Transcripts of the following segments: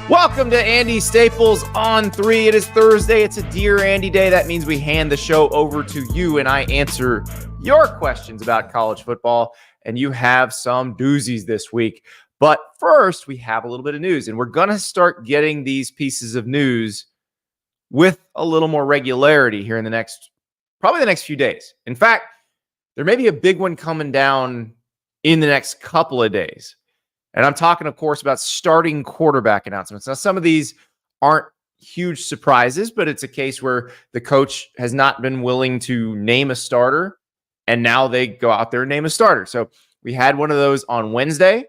Welcome to Andy Staples on 3. It is Thursday. It's a Dear Andy Day. That means we hand the show over to you and I answer your questions about college football. And you have some doozies this week. But first, we have a little bit of news. And we're going to start getting these pieces of news with a little more regularity here in probably the next few days. In fact, there may be a big one coming down in the next couple of days. And I'm talking, of course, about starting quarterback announcements. Now, some of these aren't huge surprises, but it's a case where the coach has not been willing to name a starter, and now they go out there and name a starter. So we had one of those on Wednesday.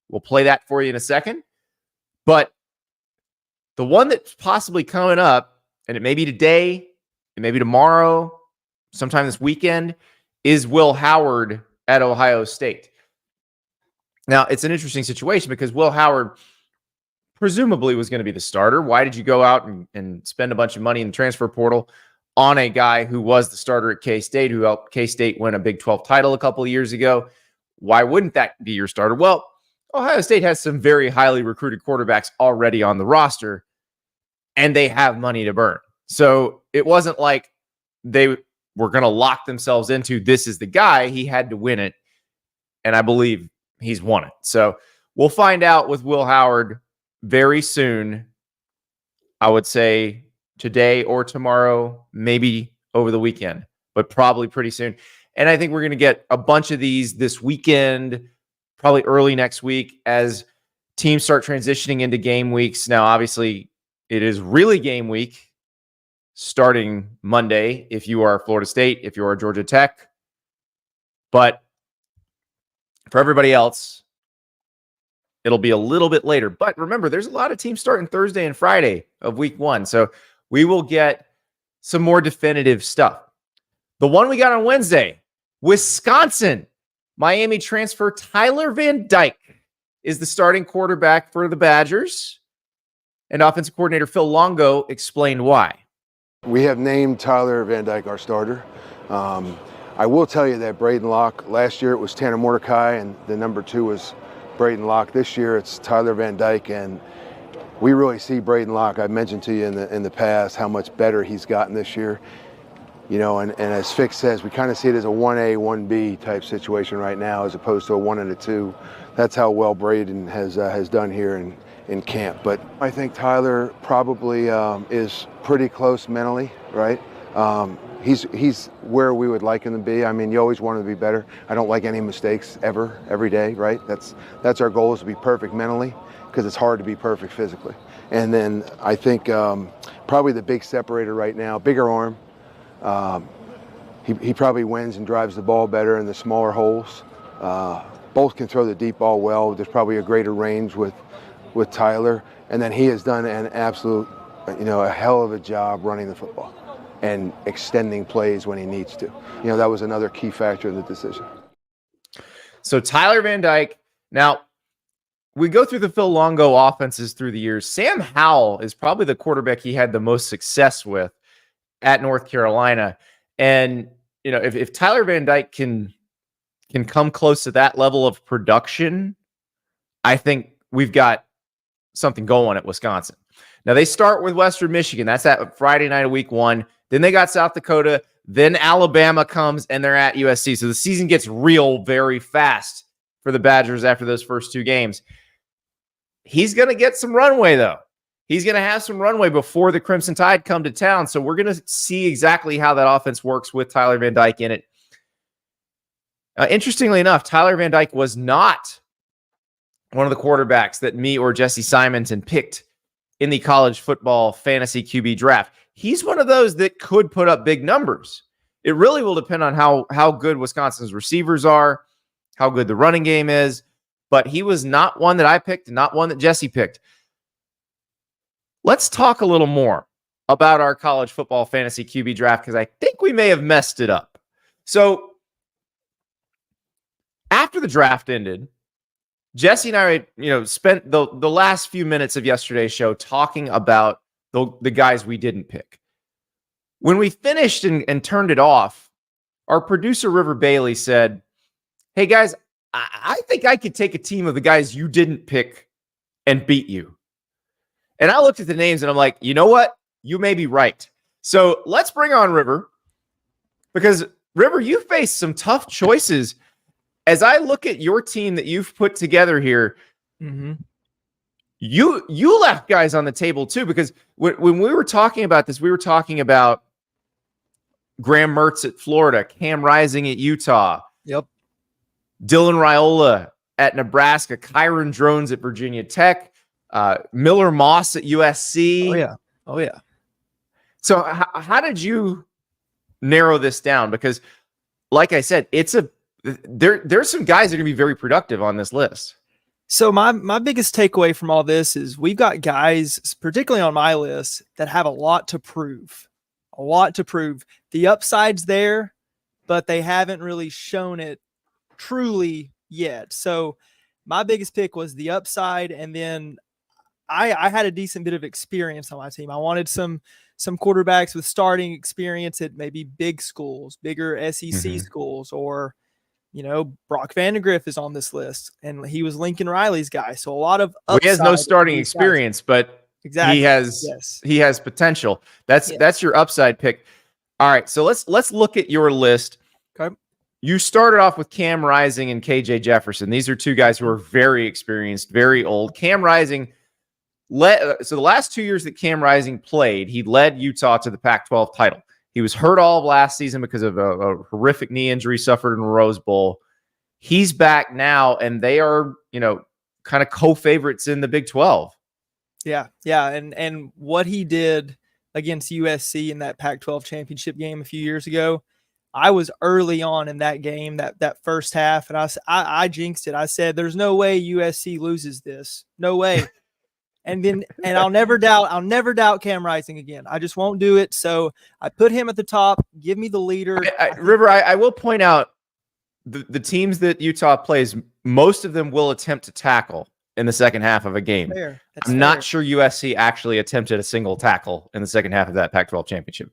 We'll play that for you in a second. But the one that's possibly coming up, and it may be today, it may be tomorrow, sometime this weekend, is Will Howard at Ohio State. Now, it's an interesting situation because Will Howard presumably was going to be the starter. Why did you go out and spend a bunch of money in the transfer portal on a guy who was the starter at K-State, who helped K-State win a Big 12 title a couple of years ago? Why wouldn't that be your starter? Well, Ohio State has some very highly recruited quarterbacks already on the roster, and they have money to burn. So it wasn't like they were going to lock themselves into this is the guy. He had to win it, and I believe he's won it. So we'll find out with Will Howard very soon. I would say today or tomorrow, maybe over the weekend, but probably pretty soon. And I think we're going to get a bunch of these this weekend, probably early next week as teams start transitioning into game weeks. Now, obviously, it is really game week starting Monday if you are Florida State, if you are Georgia Tech. But for everybody else, it'll be a little bit later. But remember, there's a lot of teams starting Thursday and Friday of week one. So we will get some more definitive stuff. The one we got on Wednesday, Wisconsin, Miami transfer Tyler Van Dyke is the starting quarterback for the Badgers. And offensive coordinator Phil Longo explained why. We have named Tyler Van Dyke our starter. I will tell you that Braden Locke, last year it was Tanner Mordecai, and the number 2 was Braden Locke. This year it's Tyler Van Dyke, and we really see Braden Locke. I've mentioned to you in the past how much better he's gotten this year. You know, and as Fick says, we kind of see it as a 1A, 1B type situation right now as opposed to a 1 and a 2. That's how well Braden has done here in camp. But I think Tyler probably is pretty close mentally, right? He's where we would like him to be. I mean, you always want him to be better. I don't like any mistakes ever, every day, right? That's our goal, is to be perfect mentally, because it's hard to be perfect physically. And then I think probably the big separator right now, bigger arm. He probably wins and drives the ball better in the smaller holes. Both can throw the deep ball well. There's probably a greater range with Tyler. And then he has done an absolute, a hell of a job running the football and extending plays when he needs to. That was another key factor in the decision. So Tyler Van Dyke. Now, we go through the Phil Longo offenses through the years. Sam Howell is probably the quarterback he had the most success with at North Carolina. And, if Tyler Van Dyke can come close to that level of production, I think we've got something going at Wisconsin. Now, they start with Western Michigan. That's at Friday night of week 1. Then they got South Dakota. Then Alabama comes, and they're at USC. So the season gets real very fast for the Badgers after those first 2 games. He's going to get some runway, though. He's going to have some runway before the Crimson Tide come to town. So we're going to see exactly how that offense works with Tyler Van Dyke in it. Interestingly enough, Tyler Van Dyke was not one of the quarterbacks that me or Jesse Simonton picked in the college football fantasy QB draft. He's one of those that could put up big numbers. It really will depend on how good Wisconsin's receivers are, how good the running game is. But he was not one that I picked, not one that Jesse picked. Let's talk a little more about our college football fantasy QB draft, because I think we may have messed it up. So after the draft ended, Jesse and I, spent the last few minutes of yesterday's show talking about the guys we didn't pick. When we finished and turned it off, our producer, River Bailey, said, "Hey, guys, I think I could take a team of the guys you didn't pick and beat you." And I looked at the names and I'm like, you know what? You may be right. So let's bring on River, because River, you faced some tough choices. As I look at your team that you've put together here, you left guys on the table too, because when we were talking about this, we were talking about Graham Mertz at Florida, Cam Rising at Utah, Dylan Raiola at Nebraska, Kyron Drones at Virginia Tech, Miller Moss at USC. Oh yeah. So how did you narrow this down? Because like I said, there's some guys that are going to be very productive on this list. So my biggest takeaway from all this is we've got guys, particularly on my list, that have a lot to prove. A lot to prove. The upside's there, but they haven't really shown it truly yet. So my biggest pick was the upside, and then I had a decent bit of experience on my team. I wanted some quarterbacks with starting experience at maybe big schools, bigger SEC schools, or Brock Vandegrift is on this list, and he was Lincoln Riley's guy. So a lot of he has no starting experience, but exactly. he has potential. That's your upside pick. All right, so let's look at your list. Okay. You started off with Cam Rising and KJ Jefferson. These are two guys who are very experienced, very old. Cam Rising so the last 2 years that Cam Rising played, he led Utah to the Pac-12 title. He was hurt all of last season because of a horrific knee injury suffered in the Rose Bowl. He's back now, and they are, kind of co-favorites in the Big 12. Yeah. And what he did against USC in that Pac-12 championship game a few years ago, I was early on in that game, that first half, and I jinxed it. I said, "There's no way USC loses this. No way." And I'll never doubt Cam Rising again. I just won't do it. So I put him at the top. Give me the leader. River, I will point out the teams that Utah plays, most of them will attempt to tackle in the second half of a game. I'm not sure USC actually attempted a single tackle in the second half of that Pac-12 championship.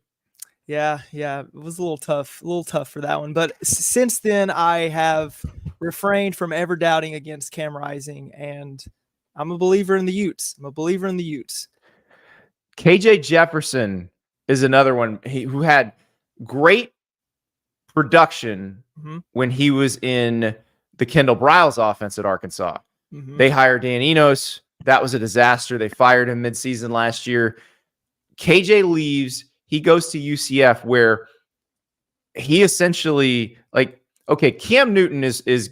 Yeah. It was a little tough for that one. But since then, I have refrained from ever doubting against Cam Rising, and I'm a believer in the Utes. KJ Jefferson is another one who had great production when he was in the Kendall Briles offense at Arkansas. They hired Dan Enos. That was a disaster. They fired him midseason last year. KJ leaves. He goes to UCF, where he essentially, Cam Newton is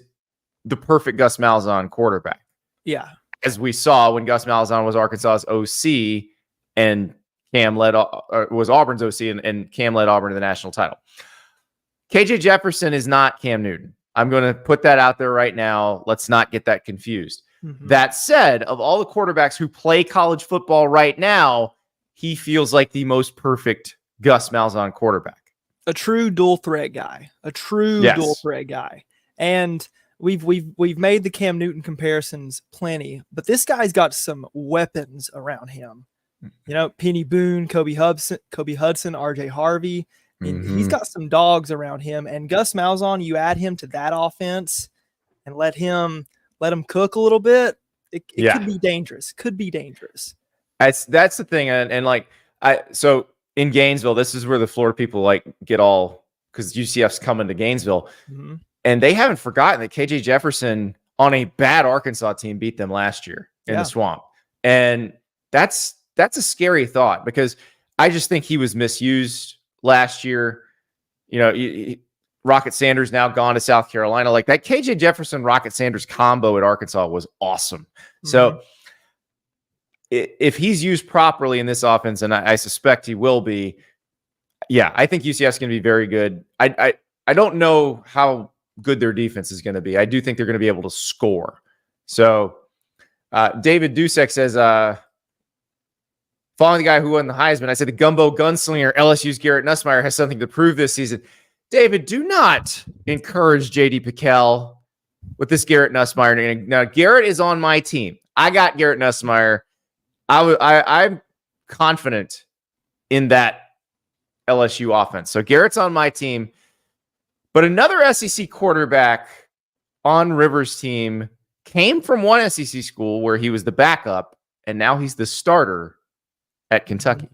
the perfect Gus Malzahn quarterback. Yeah. As we saw when Gus Malzahn was Arkansas's OC and Cam was Auburn's OC, and Cam led Auburn to the national title. KJ Jefferson is not Cam Newton. I'm going to put that out there right now. Let's not get that confused. That said, of all the quarterbacks who play college football right now, he feels like the most perfect Gus Malzahn quarterback. A true dual threat guy. And we've made the Cam Newton comparisons plenty, but this guy's got some weapons around him. Penny Boone, Kobe Hudson, RJ Harvey. I mean, he's got some dogs around him. And Gus Malzahn, you add him to that offense and let him cook a little bit. It could be dangerous. That's the thing. So in Gainesville, this is where the Florida people get all, because UCF's coming to Gainesville. And they haven't forgotten that KJ Jefferson on a bad Arkansas team beat them last year in the Swamp. And that's a scary thought, because I just think he was misused last year. Rocket Sanders now gone to South Carolina. Like that KJ Jefferson, Rocket Sanders combo at Arkansas was awesome. So if he's used properly in this offense, and I suspect he will be, I think UCF's going to be very good. I don't know how good their defense is going to be. I do think they're going to be able to score. So David Dusek says, following the guy who won the Heisman, I said the gumbo gunslinger LSU's Garrett Nussmeier has something to prove this season. David, do not encourage JD Pickell with this Garrett Nussmeier. Now, Garrett is on my team. I got Garrett Nussmeier. I'm confident in that LSU offense. So Garrett's on my team. But another SEC quarterback on Rivers' team came from one SEC school where he was the backup and now he's the starter at Kentucky.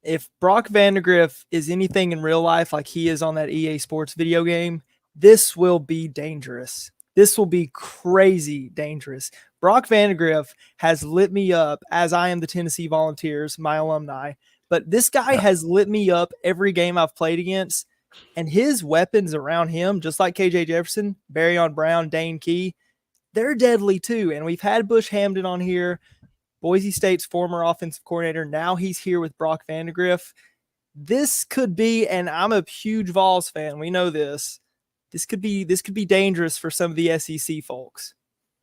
If Brock Vandegrift is anything in real life like he is on that EA Sports video game, this will be dangerous. This will be crazy dangerous. Brock Vandegrift has lit me up, as I am the Tennessee Volunteers, my alumni. But this guy has lit me up every game I've played against. And his weapons around him, just like KJ Jefferson, Barryon Brown, Dane Key, they're deadly too. And we've had Bush Hamden on here, Boise State's former offensive coordinator. Now he's here with Brock Vandegrift. This could be, and I'm a huge Vols fan. We know this. This could be dangerous for some of the SEC folks.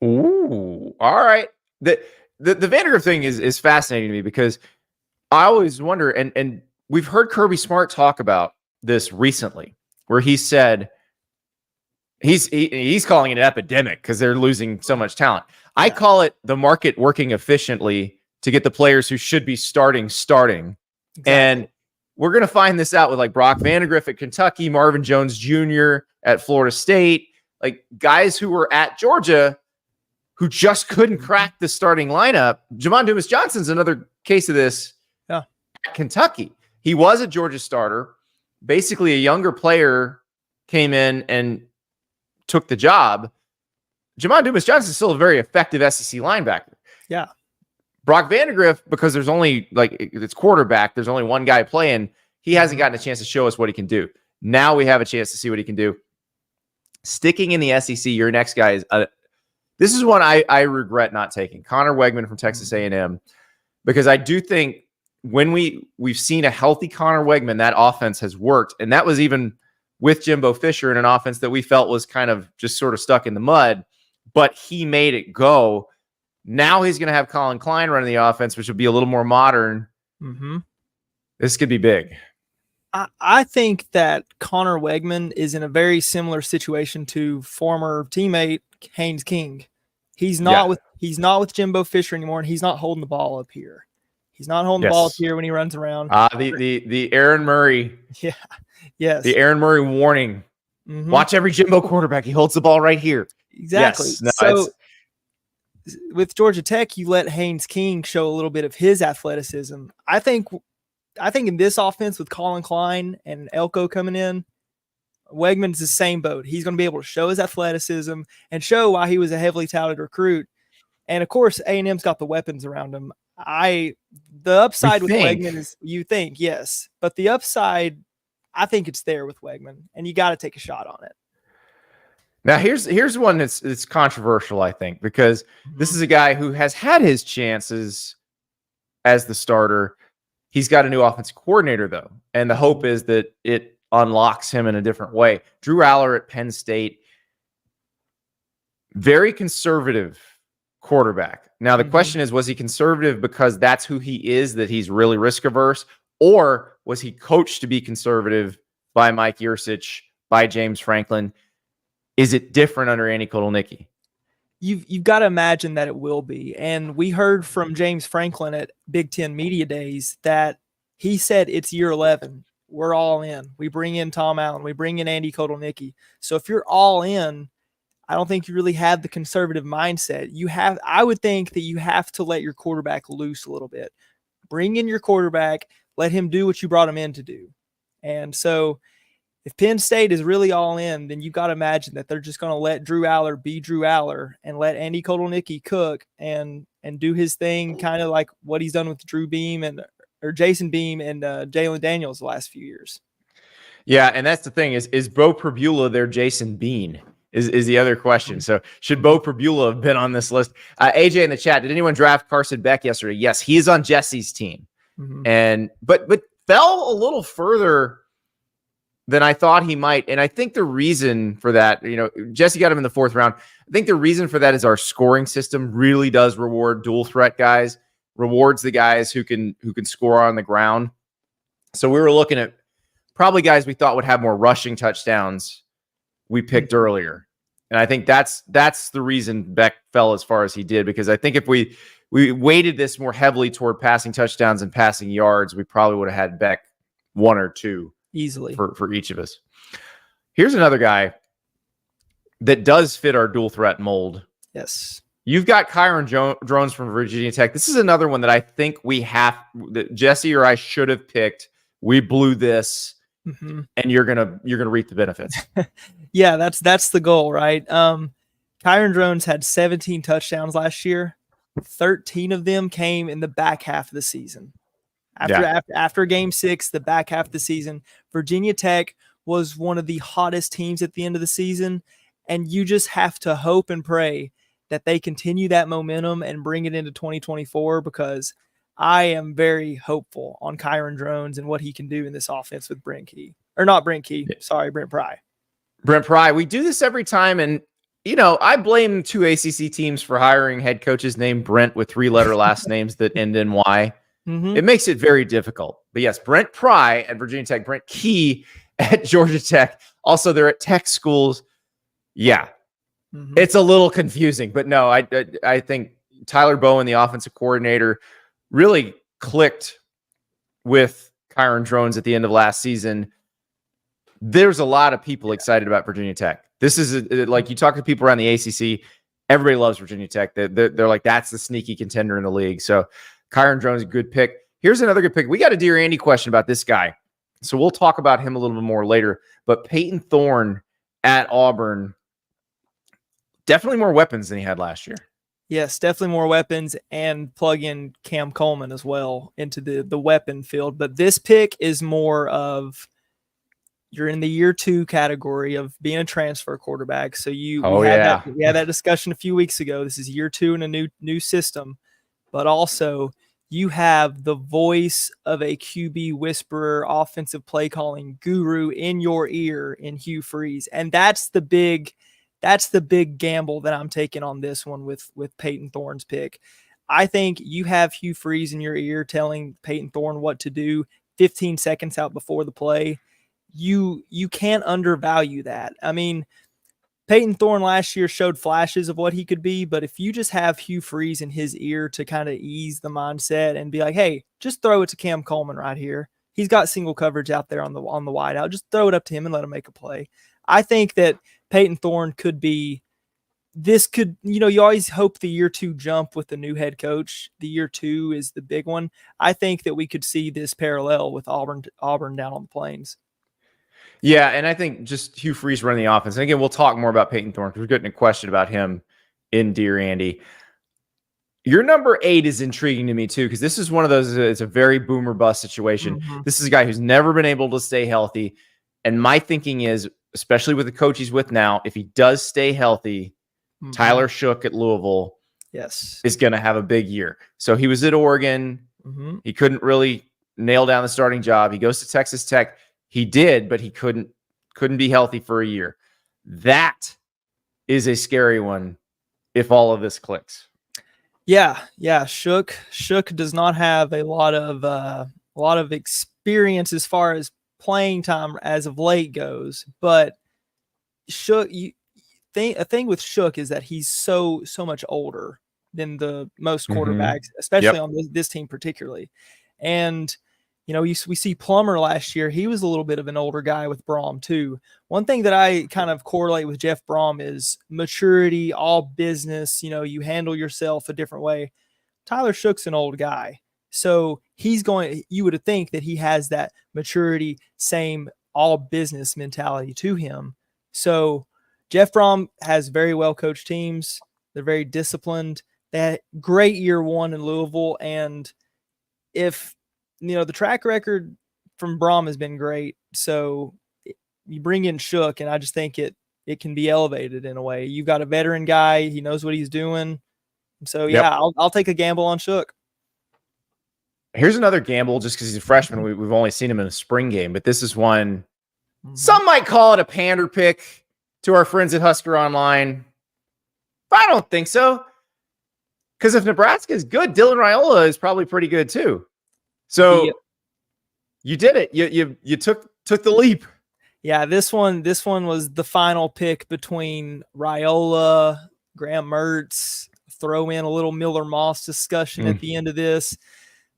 Ooh, all right. The Vandegrift thing is fascinating to me because I always wonder, and we've heard Kirby Smart talk about this recently, where he said he's calling it an epidemic because they're losing so much talent. Yeah. I call it the market working efficiently to get the players who should be starting. Exactly. And we're going to find this out with like Brock Vandegrift at Kentucky, Marvin Jones Jr. at Florida State, like guys who were at Georgia who just couldn't crack the starting lineup. Jamon Dumas-Johnson's another case of this at Kentucky. He was a Georgia starter. Basically, a younger player came in and took the job. Jamon Dumas-Johnson is still a very effective SEC linebacker. Yeah. Brock Vandegrift, because there's only it's quarterback, there's only one guy playing. He hasn't gotten a chance to show us what he can do. Now we have a chance to see what he can do. Sticking in the SEC, your next guy is this is one I regret not taking. Connor Wegman from Texas A&M, because I do think when we've seen a healthy Connor Wegman, that offense has worked, and that was even with Jimbo Fisher in an offense that we felt was kind of just sort of stuck in the mud, but he made it go. Now he's going to have Colin Klein running the offense, which would be a little more modern. Mm-hmm. This could be big. I think that Connor Wegman is in a very similar situation to former teammate Haynes King. He's not with Jimbo Fisher anymore, and he's not holding the ball up here. He's not holding the ball up here when he runs around. The Aaron Murray. Yeah. Yes. The Aaron Murray warning. Mm-hmm. Watch every Jimbo quarterback. He holds the ball right here. Exactly. Yes. No, so with Georgia Tech, you let Haynes King show a little bit of his athleticism. I think in this offense with Colin Klein and Elko coming in, Wegman's the same boat. He's going to be able to show his athleticism and show why he was a heavily touted recruit. And of course, A&M's got the weapons around him. The upside with Wegman is, you think, yes, but the upside, I think it's there with Wegman, and you got to take a shot on it. Now, here's one that's controversial, I think, because this is a guy who has had his chances as the starter. He's got a new offensive coordinator, though, and the hope is that it unlocks him in a different way. Drew Aller at Penn State, very conservative quarterback. Now, the question is, was he conservative because that's who he is, that he's really risk-averse, or was he coached to be conservative by Mike Yurcich, by James Franklin? Is it different under Andy Kotelnicki? You've got to imagine that it will be. And we heard from James Franklin at Big Ten Media Days that he said it's year 11. We're all in. We bring in Tom Allen. We bring in Andy Kotelnicki. So if you're all in, I don't think you really have the conservative mindset. I would think that you have to let your quarterback loose a little bit. Bring in your quarterback. Let him do what you brought him in to do. And so if Penn State is really all in, then you've got to imagine that they're just going to let Drew Aller be Drew Aller and let Andy Kotelnicki cook and do his thing, kind of like what he's done with Drew Beam or Jason Beam and Jalen Daniels the last few years. Yeah, and that's the thing is Bo Pribula their Jason Bean is the other question. So should Bo Pribula have been on this list? AJ in the chat, did anyone draft Carson Beck yesterday? Yes, he is on Jesse's team, but fell a little further than I thought he might. And I think the reason for that, Jesse got him in the 4th round. I think the reason for that is our scoring system really does reward dual threat guys, rewards the guys who can score on the ground. So we were looking at probably guys we thought would have more rushing touchdowns we picked earlier. And I think that's the reason Beck fell as far as he did, because I think if we weighted this more heavily toward passing touchdowns and passing yards, we probably would have had Beck 1 or 2 easily for each of us. Here's another guy that does fit our dual threat mold. Yes. You've got Kyron Drones from Virginia Tech. This is another one that I think that Jesse or I should have picked. We blew this, and you're gonna reap the benefits. Yeah, that's the goal, right? Kyron Drones had 17 touchdowns last year. 13 of them came in the back half of the season. After game 6, the back half of the season, Virginia Tech was one of the hottest teams at the end of the season, and you just have to hope and pray that they continue that momentum and bring it into 2024, because I am very hopeful on Kyron Drones and what he can do in this offense with Brent Pry. Brent Pry. We do this every time, and I blame 2 ACC teams for hiring head coaches named Brent with 3-letter last names that end in Y. It makes it very difficult. But yes, Brent Pry at Virginia Tech, Brent Key at Georgia Tech. Also, they're at tech schools. Yeah, it's a little confusing. But no, I think Tyler Bowen, the offensive coordinator, really clicked with Kyron Drones at the end of last season. There's a lot of people excited about Virginia Tech. This is like, you talk to people around the ACC, everybody loves Virginia Tech. They're like, that's the sneaky contender in the league. So Kyron Drones, a good pick. Here's another good pick. We got a Dear Andy question about this guy, so we'll talk about him a little bit more later. But Payton Thorne at Auburn, definitely more weapons than he had last year. Yes, definitely more weapons, and plug in Cam Coleman as well into the weapon field. But this pick is more of, you're in the year 2 category of being a transfer quarterback. So we had that discussion a few weeks ago. This is year 2 in a new system, but also you have the voice of a QB whisperer, offensive play calling guru in your ear in Hugh Freeze. And that's the big gamble that I'm taking on this one with Payton Thorne's pick. I think you have Hugh Freeze in your ear telling Payton Thorne what to do 15 seconds out before the play. You can't undervalue that. I mean, Payton Thorne last year showed flashes of what he could be, but if you just have Hugh Freeze in his ear to kind of ease the mindset and be like, hey, just throw it to Cam Coleman right here. He's got single coverage out there on the wide out. Just throw it up to him and let him make a play. I think that Payton Thorne you always hope the year 2 jump with the new head coach. The year 2 is the big one. I think that we could see this parallel with Auburn down on the Plains. Yeah, and I think just Hugh Freeze running the offense. And again, we'll talk more about Payton Thorne because we're getting a question about him in Dear Andy. Your number 8 is intriguing to me too, because this is one of those, it's a very boomer bust situation. This is a guy who's never been able to stay healthy. And my thinking is, especially with the coach he's with now, if he does stay healthy, Tyler Shook at Louisville is going to have a big year. So he was at Oregon. He couldn't really nail down the starting job. He goes to Texas Tech. He did, but he couldn't be healthy for a year. That is a scary one if all of this clicks. Yeah. Shook does not have a lot of experience as far as playing time as of late goes, but Shook, a thing with Shook is that he's so much older than the most quarterbacks, especially on this team particularly. And we see Plummer last year. He was a little bit of an older guy with Brohm too. One thing that I kind of correlate with Jeff Brohm is maturity, all business. You handle yourself a different way. Tyler Shook's an old guy. So you would think that he has that maturity, same all business mentality to him. So Jeff Brohm has very well coached teams. They're very disciplined. They had a great year 1 in Louisville. And if, the track record from Brohm has been great. So you bring in Shook, and I just think it can be elevated in a way. You've got a veteran guy. He knows what he's doing. So, I'll take a gamble on Shook. Here's another gamble just because he's a freshman. We've only seen him in a spring game, but this is one, some might call it a pander pick to our friends at Husker Online. But I don't think so. Because if Nebraska is good, Dylan Raiola is probably pretty good too. So you did it. You took the leap. Yeah, this one was the final pick between Raiola, Graham Mertz, throw in a little Miller Moss discussion at the end of this.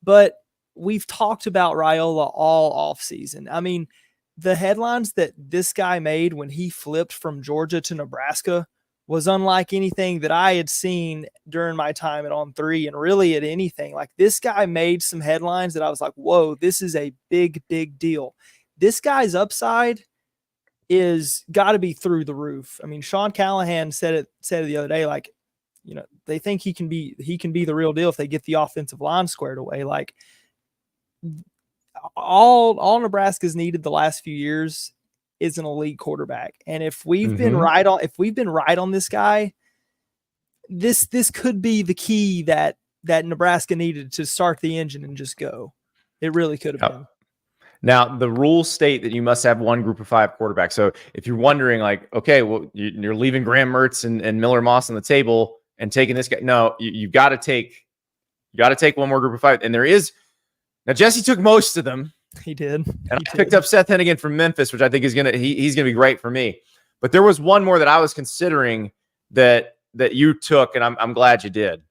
But we've talked about Raiola all offseason. I mean, the headlines that this guy made when he flipped from Georgia to Nebraska was unlike anything that I had seen during my time at On 3 and really at anything. Like, this guy made some headlines that I was like, whoa, this is a big, big deal. This guy's upside is got to be through the roof. I mean, Sean Callahan said it the other day, like, you know, they think he can be the real deal if they get the offensive line squared away. Like, all Nebraska's needed the last few years is an elite quarterback. And if we've been right on this guy, this could be the key that Nebraska needed to start the engine and just go. It really could have been. Now, the rules state that you must have one group of 5 quarterbacks. So if you're wondering, like, okay, well, you're leaving Graham Mertz and Miller Moss on the table and taking this guy. No, you got to take one more group of 5. And there is now. Jesse took most of them. He did. And I picked up Seth Hennigan from Memphis, which I think he's gonna be great for me. But there was one more that I was considering that you took, and I'm glad you did.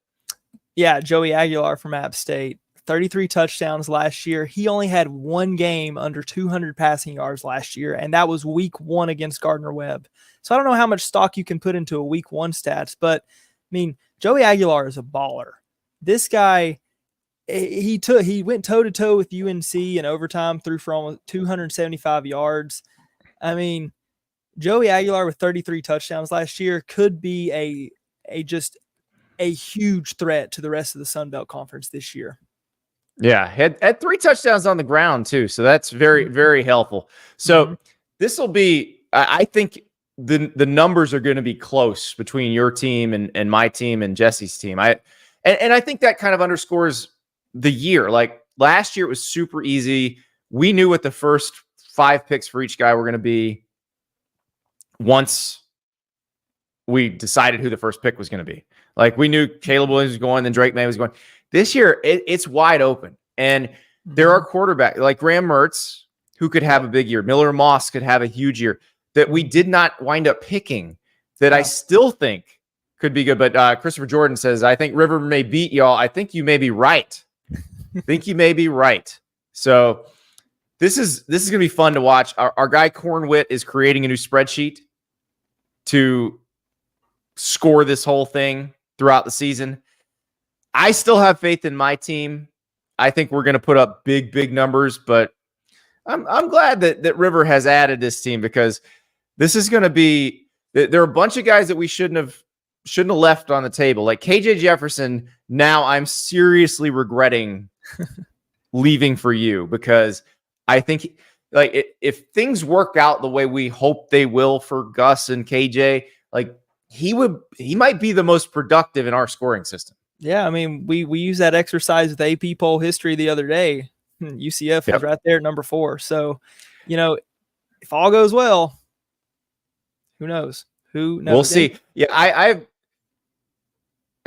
Yeah, Joey Aguilar from App State, 33 touchdowns last year. He only had one game under 200 passing yards last year, and that was week 1 against Gardner-Webb. So I don't know how much stock you can put into a week 1 stats, but I mean, Joey Aguilar is a baller. This guy, he went toe-to-toe with UNC in overtime, threw for almost 275 yards. I mean, Joey Aguilar with 33 touchdowns last year could be just a huge threat to the rest of the Sun Belt Conference this year. Yeah, had 3 touchdowns on the ground too, so that's very, very helpful. So this will be, I think the numbers are going to be close between your team and my team and Jesse's team. I think that kind of underscores the year. Like, last year, it was super easy. We knew what the first 5 picks for each guy were going to be once we decided who the first pick was going to be. Like, we knew Caleb Williams was going, then Drake May was going. This year, it's wide open. And there are quarterbacks like Graham Mertz, who could have a big year. Miller Moss could have a huge year that we did not wind up picking that I still think could be good. But Christopher Jordan says, I think River may beat y'all. I think you may be right. So this is going to be fun to watch. Our guy Cornwit is creating a new spreadsheet to score this whole thing throughout the season. I still have faith in my team. I think we're going to put up big, big numbers, but I'm glad that River has added this team, because this is going to be, there are a bunch of guys that we shouldn't have left on the table. Like KJ Jefferson, now I'm seriously regretting leaving for you, because I think if things work out the way we hope they will for Gus and KJ, like he might be the most productive in our scoring system. Yeah, I mean, we used that exercise with AP poll history the other day. UCF was right there at number 4. So, if all goes well, who knows? We'll see. Yeah, I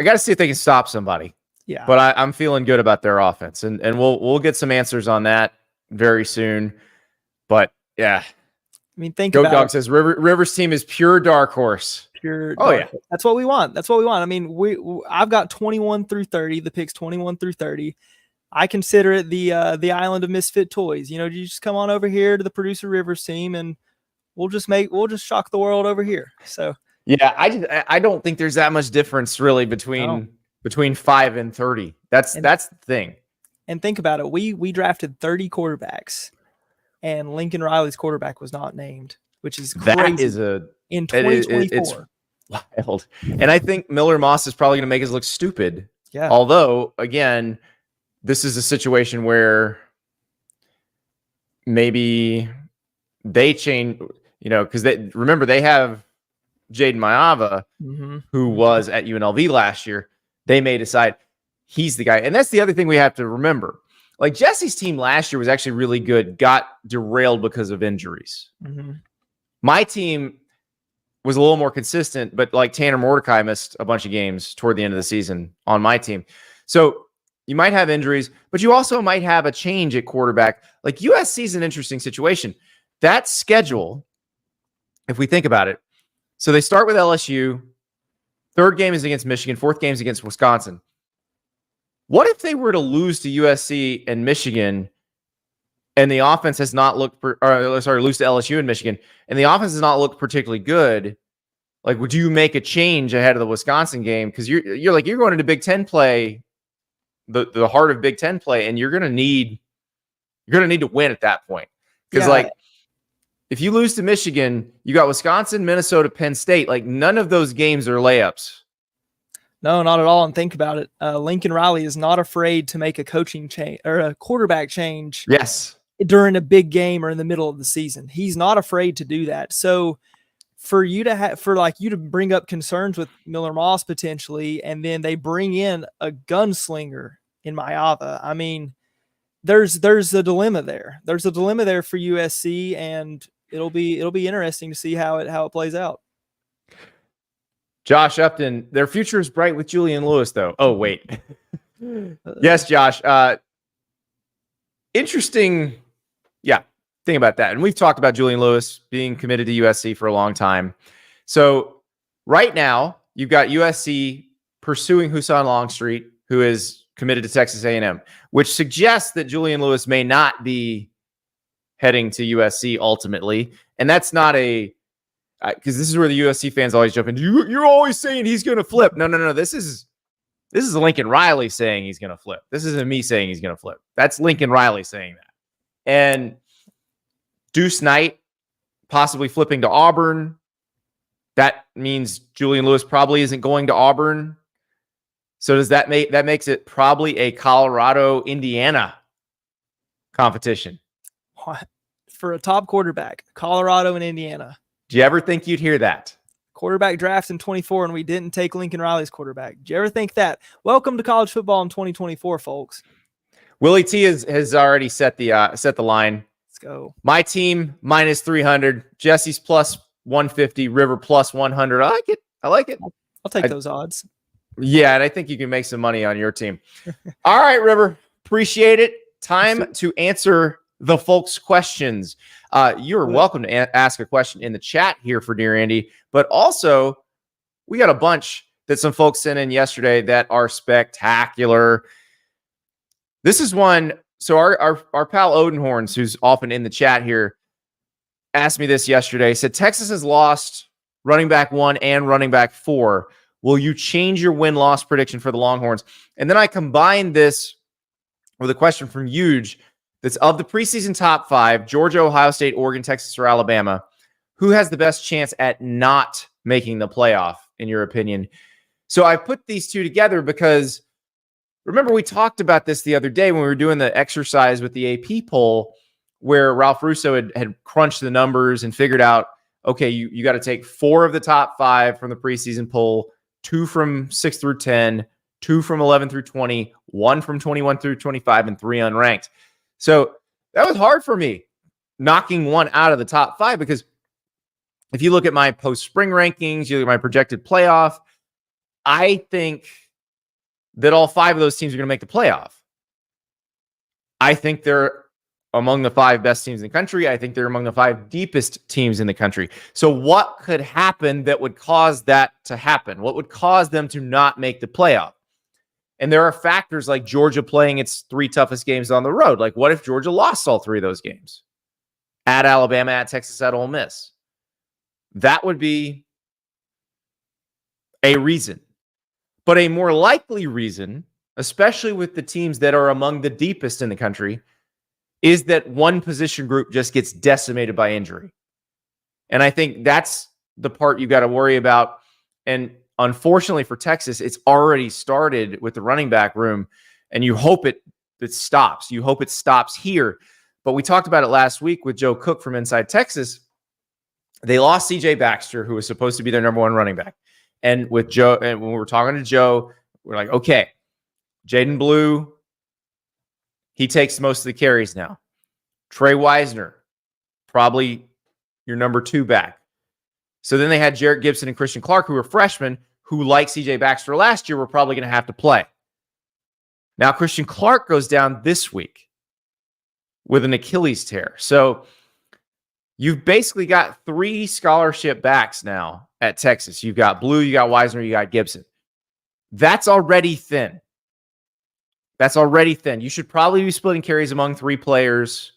got to see if they can stop somebody. Yeah, but I'm feeling good about their offense, and we'll get some answers on that very soon. But yeah, I mean, think Goat about Dog it. says Rivers team is pure dark horse. That's what we want. I mean, I've got 21 through 30. The picks 21 through 30. I consider it the island of misfit toys. You just come on over here to the Producer Rivers team, and we'll just shock the world over here. So yeah, I don't think there's that much difference really between 5 and 30. That's the thing. And think about it. We drafted 30 quarterbacks, and Lincoln Riley's quarterback was not named, which is crazy. That is in 2024. It's wild. And I think Miller Moss is probably going to make us look stupid. Yeah. Although, again, this is a situation where maybe they change, because remember they have Jaden Maiava, who was at UNLV last year. They may decide he's the guy. And that's the other thing we have to remember. Like, Jesse's team last year was actually really good, got derailed because of injuries. My team was a little more consistent, but like Tanner Mordecai missed a bunch of games toward the end of the season on my team. So you might have injuries, but you also might have a change at quarterback. Like, USC is an interesting situation. That schedule, if we think about it, so they start with LSU, 3rd game is against Michigan, 4th game is against Wisconsin. What if they were to lose to USC and Michigan, and the offense has not looked, lose to LSU and Michigan, and the offense has not looked particularly good? Like, would you make a change ahead of the Wisconsin game? Because you're going into Big Ten play, the heart of Big Ten play, and you're gonna need to win at that point. Because if you lose to Michigan, you got Wisconsin, Minnesota, Penn State. Like, none of those games are layups. No, not at all. And think about it. Lincoln Riley is not afraid to make a coaching change or a quarterback change. Yes. During a big game or in the middle of the season. He's not afraid to do that. So for you to bring up concerns with Miller Moss potentially, and then they bring in a gunslinger in Mayava. I mean, there's a dilemma there. There's a dilemma there for USC, and it'll be interesting to see how it plays out. Josh Upton, their future is bright with Julian Lewis, though. Oh, wait. Yes, Josh. Interesting. Yeah, think about that. And we've talked about Julian Lewis being committed to USC for a long time. So right now, you've got USC pursuing Husan Longstreet, who is committed to Texas A&M, which suggests that Julian Lewis may not be heading to USC ultimately. And that's not because this is where the USC fans always jump in. You're always saying he's going to flip. No. This is Lincoln Riley saying he's going to flip. This isn't me saying he's going to flip. That's Lincoln Riley saying that. And Deuce Knight possibly flipping to Auburn. That means Julian Lewis probably isn't going to Auburn. So does that makes it probably a Colorado-Indiana competition? For a top quarterback, Colorado and Indiana. Do you ever think you'd hear that? Quarterback drafts in 24, and we didn't take Lincoln Riley's quarterback. Do you ever think that? Welcome to college football in 2024, folks. Willie T has already set the line. Let's go. My team minus 300. Jesse's plus 150. River plus 100. I like it. I'll take those odds. Yeah, and I think you can make some money on your team. All right, River. Appreciate it. Time to answer the folks' questions. You're welcome to ask a question in the chat here for Dear Andy, but also we got a bunch that some folks sent in yesterday that are spectacular. This is one. So our pal Odenhorns, who's often in the chat here, asked me this yesterday. Said Texas has lost running back 1 and running back 4. Will you change your win-loss prediction for the Longhorns? And then I combined this with a question from Huge that's of the preseason top 5, Georgia, Ohio State, Oregon, Texas, or Alabama, who has the best chance at not making the playoff, in your opinion? So I put these two together because remember we talked about this the other day when we were doing the exercise with the AP poll where Ralph Russo had crunched the numbers and figured out, okay, you got to take 4 of the top 5 from the preseason poll, 2 from 6 through 10, 2 from 11 through 20, 1 from 21 through 25, and 3 unranked. So that was hard for me, knocking 1 out of the top 5, because if you look at my post-spring rankings, you look at my projected playoff, I think that all 5 of those teams are going to make the playoff. I think they're among the 5 best teams in the country. I think they're among the 5 deepest teams in the country. So what could happen that would cause that to happen? What would cause them to not make the playoff? And there are factors like Georgia playing its 3 toughest games on the road. Like, what if Georgia lost all 3 of those games? At Alabama, at Texas, at Ole Miss. That would be a reason. But a more likely reason, especially with the teams that are among the deepest in the country, is that one position group just gets decimated by injury. And I think that's the part you got to worry about. And unfortunately for Texas, it's already started with the running back room, and you hope it stops. You hope it stops here. But we talked about it last week with Joe Cook from Inside Texas. They lost CJ Baxter, who was supposed to be their number 1 running back. And with Joe, and when we were talking to Joe, we're like, okay, Jaden Blue, he takes most of the carries now. Trey Wisner, probably your number 2 back. So then they had Jarrett Gibson and Christian Clark, who were freshmen, who, like CJ Baxter last year, were probably going to have to play. Now, Christian Clark goes down this week with an Achilles tear. So you've basically got 3 scholarship backs now at Texas. You've got Blue, you got Wisner, you got Gibson. That's already thin. That's already thin. You should probably be splitting carries among 3 players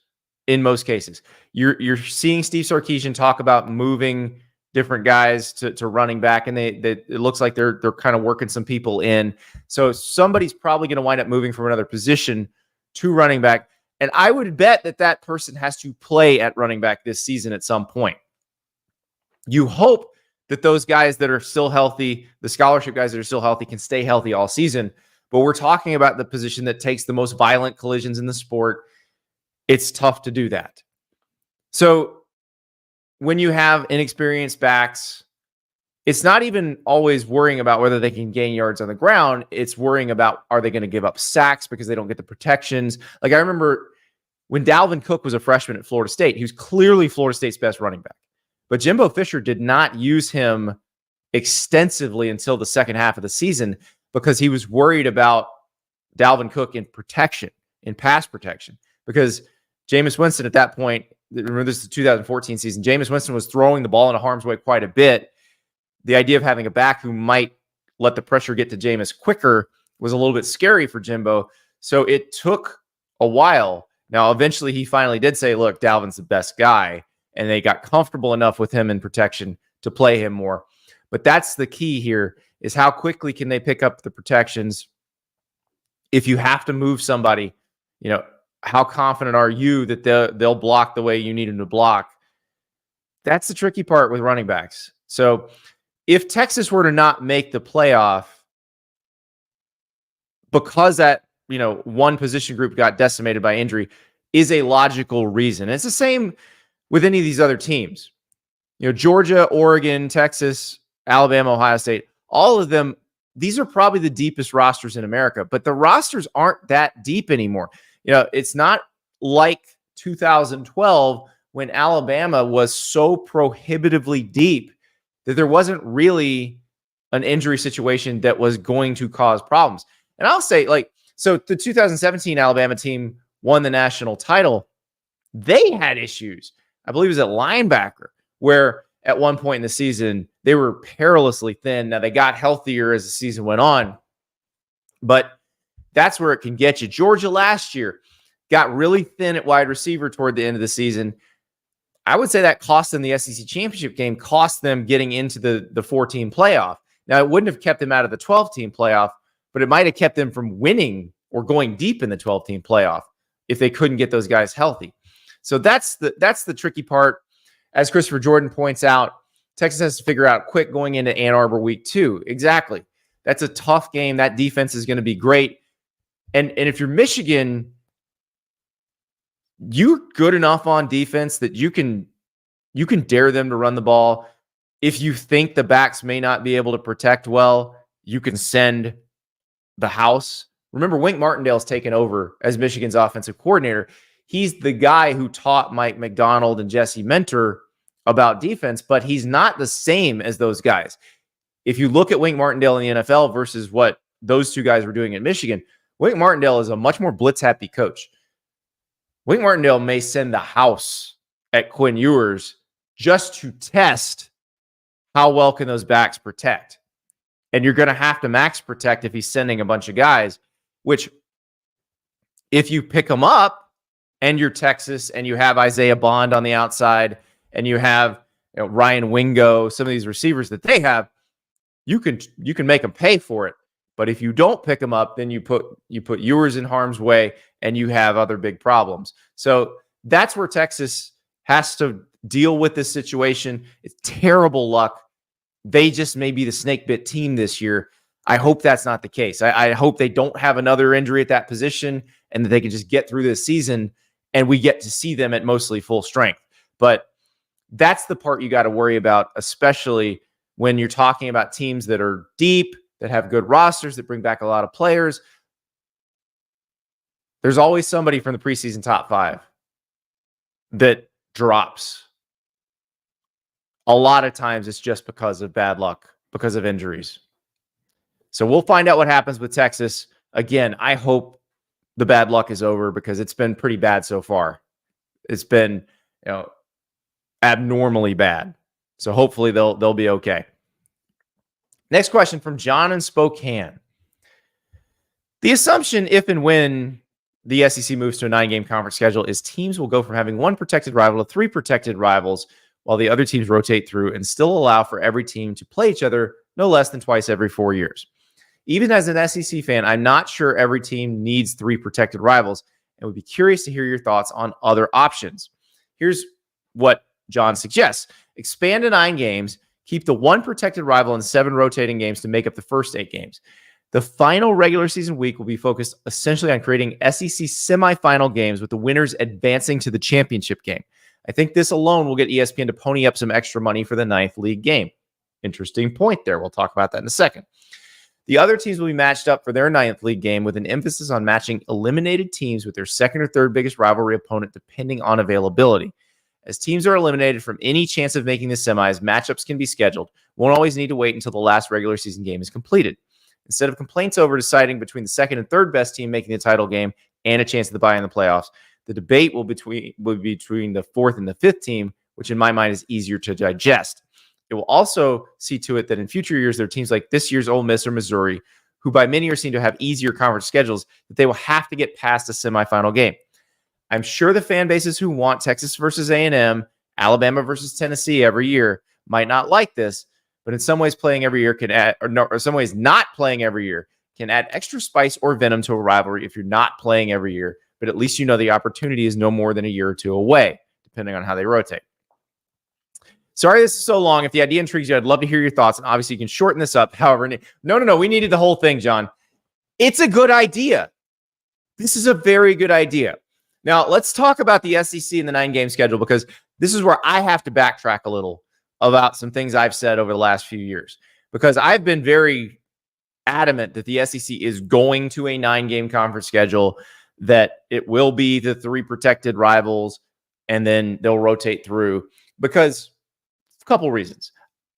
in most cases. You're seeing Steve Sarkisian talk about moving different guys to running back, and it looks like they're kind of working some people in. So somebody's probably going to wind up moving from another position to running back. And I would bet that person has to play at running back this season at some point. You hope that those guys that are still healthy, the scholarship guys that are still healthy, can stay healthy all season. But we're talking about the position that takes the most violent collisions in the sport. It's tough to do that. So when you have inexperienced backs, it's not even always worrying about whether they can gain yards on the ground. It's worrying about, are they going to give up sacks because they don't get the protections? Like, I remember when Dalvin Cook was a freshman at Florida State, he was clearly Florida State's best running back. But Jimbo Fisher did not use him extensively until the second half of the season because he was worried about Dalvin Cook in protection, in pass protection. Because Jameis Winston at that point, remember this is the 2014 season, Jameis Winston was throwing the ball into harm's way quite a bit. The idea of having a back who might let the pressure get to Jameis quicker was a little bit scary for Jimbo. So it took a while. Now, eventually he finally did say, look, Dalvin's the best guy. And they got comfortable enough with him in protection to play him more. But that's the key here, is how quickly can they pick up the protections? If you have to move somebody, how confident are you that they'll block the way you need them to block? That's the tricky part with running backs. So if Texas were to not make the playoff because that, one position group got decimated by injury, is a logical reason. And it's the same with any of these other teams. Georgia, Oregon, Texas, Alabama, Ohio State, all of them, these are probably the deepest rosters in America, but the rosters aren't that deep anymore. It's not like 2012 when Alabama was so prohibitively deep that there wasn't really an injury situation that was going to cause problems. And I'll say, so the 2017 Alabama team won the national title. They had issues. I believe it was at linebacker, where at one point in the season, they were perilously thin. Now, they got healthier as the season went on, but that's where it can get you. Georgia last year got really thin at wide receiver toward the end of the season. I would say that cost them the SEC championship game, cost them getting into the 4-team playoff. Now, it wouldn't have kept them out of the 12-team playoff, but it might have kept them from winning or going deep in the 12-team playoff if they couldn't get those guys healthy. So that's the tricky part. As Christopher Jordan points out, Texas has to figure out quick going into Ann Arbor week 2. Exactly. That's a tough game. That defense is going to be great. And if you're Michigan, you're good enough on defense that you can dare them to run the ball. If you think the backs may not be able to protect well, you can send the house. Remember, Wink Martindale's taken over as Michigan's offensive coordinator. He's the guy who taught Mike McDonald and Jesse Mentor about defense, but he's not the same as those guys. If you look at Wink Martindale in the NFL versus what those two guys were doing in Michigan, Wink Martindale is a much more blitz-happy coach. Wink Martindale may send the house at Quinn Ewers just to test how well can those backs protect. And you're going to have to max protect if he's sending a bunch of guys, which if you pick them up, and you're Texas, and you have Isaiah Bond on the outside, and you have Ryan Wingo, some of these receivers that they have, you can make them pay for it. But if you don't pick them up, then you put Ewers in harm's way, and you have other big problems. So that's where Texas has to deal with this situation. It's terrible luck. They just may be the snake bit team this year. I hope that's not the case. I hope they don't have another injury at that position, and that they can just get through this season and we get to see them at mostly full strength. But that's the part you got to worry about, especially when you're talking about teams that are deep, that have good rosters, that bring back a lot of players. There's always somebody from the preseason top 5 that drops. A lot of times it's just because of bad luck, because of injuries. So we'll find out what happens with Texas. Again, I hope the bad luck is over because it's been pretty bad so far. It's been, abnormally bad. So hopefully they'll be okay. Next question from John in Spokane. The assumption, if and when the SEC moves to a 9-game conference schedule, is teams will go from having 1 protected rival to 3 protected rivals while the other teams rotate through and still allow for every team to play each other no less than twice every 4 years. Even as an SEC fan, I'm not sure every team needs 3 protected rivals, and would be curious to hear your thoughts on other options. Here's what John suggests. Expand to 9 games, keep the 1 protected rival and 7 rotating games to make up the first 8 games. The final regular season week will be focused essentially on creating SEC semifinal games with the winners advancing to the championship game. I think this alone will get ESPN to pony up some extra money for the 9th league game. Interesting point there. We'll talk about that in a second. The other teams will be matched up for their 9th league game with an emphasis on matching eliminated teams with their second or third biggest rivalry opponent depending on availability. As teams are eliminated from any chance of making the semis, matchups can be scheduled. Won't always need to wait until the last regular season game is completed. Instead of complaints over deciding between the second and third best team making the title game and a chance of the bye in the playoffs, the debate will be between the 4th and the 5th team, which in my mind is easier to digest. It will also see to it that in future years, there are teams like this year's Ole Miss or Missouri, who by many years seem to have easier conference schedules, that they will have to get past a semifinal game. I'm sure the fan bases who want Texas versus A&M, Alabama versus Tennessee every year might not like this, but in some ways playing every year can add, or some ways not playing every year can add extra spice or venom to a rivalry if you're not playing every year, but at least you know the opportunity is no more than a year or 2 away, depending on how they rotate. Sorry this is so long. If the idea intrigues you, I'd love to hear your thoughts, and obviously you can shorten this up. However, no, we needed the whole thing, John. It's a good idea. This is a very good idea. Now, let's talk about the SEC and the 9-game schedule, because this is where I have to backtrack a little about some things I've said over the last few years, because I've been very adamant that the SEC is going to a 9-game conference schedule, that it will be the 3 protected rivals, and then they'll rotate through, because a couple reasons.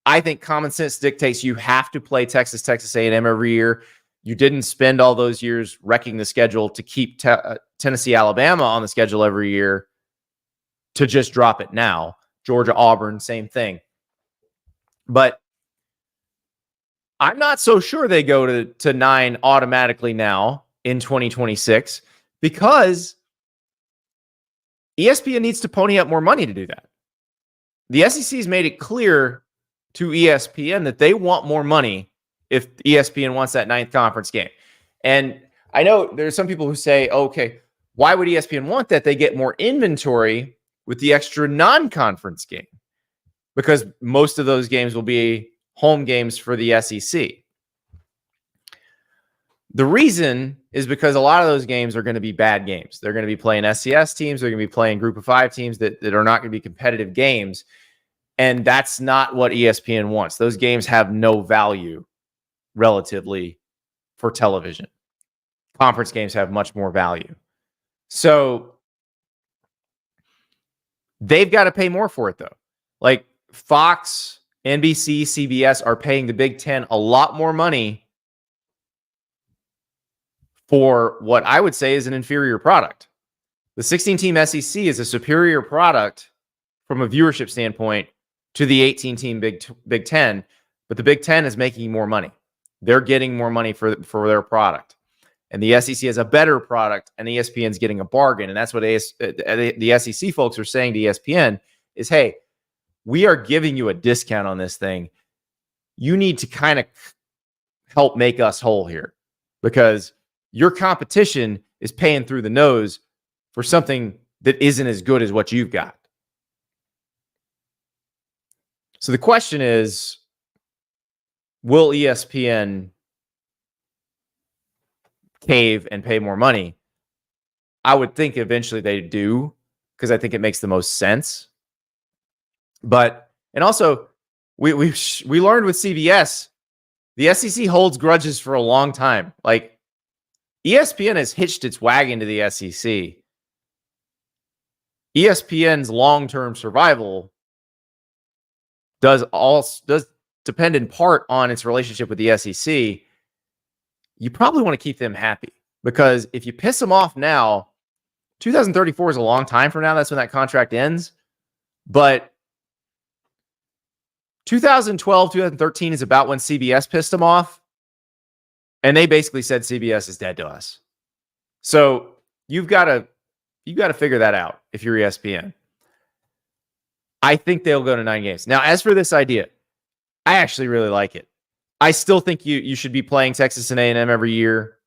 I think common sense dictates you have to play Texas A&M every year. You didn't spend all those years wrecking the schedule to keep Tennessee, Alabama on the schedule every year to just drop it now. Georgia, Auburn, same thing. But I'm not so sure they go to 9 automatically now in 2026, because ESPN needs to pony up more money to do that. The SEC has made it clear to ESPN that they want more money if ESPN wants that 9th conference game. And I know there's some people who say, okay, why would ESPN want that? They get more inventory with the extra non-conference game, because most of those games will be home games for the SEC. The reason is because a lot of those games are going to be bad games. They're going to be playing SCS teams. They're going to be playing group of 5 teams that are not going to be competitive games. And that's not what ESPN wants. Those games have no value relatively for television. Conference games have much more value. So they've got to pay more for it, though. Like Fox, NBC, CBS are paying the Big Ten a lot more money for what I would say is an inferior product. The 16-team SEC is a superior product from a viewership standpoint to the 18-team Big Ten, but the Big Ten is making more money. They're getting more money for their product. And the SEC has a better product, and ESPN's getting a bargain. And that's what the SEC folks are saying to ESPN is, hey, we are giving you a discount on this thing. You need to kind of help make us whole here, because your competition is paying through the nose for something that isn't as good as what you've got. So the question is, will ESPN cave and pay more money? I would think eventually they do, because I think it makes the most sense. But, and also, we learned with CBS, the SEC holds grudges for a long time. Like, ESPN has hitched its wagon to the SEC. ESPN's long-term survival does depend in part on its relationship with the SEC. You probably want to keep them happy, because if you piss them off now, 2034 is a long time from now. That's when that contract ends. But 2012, 2013 is about when CBS pissed them off. And they basically said CBS is dead to us. So you've got to figure that out if you're ESPN. I think they'll go to 9 games. Now, as for this idea, I actually really like it. I still think you should be playing Texas and A&M every year,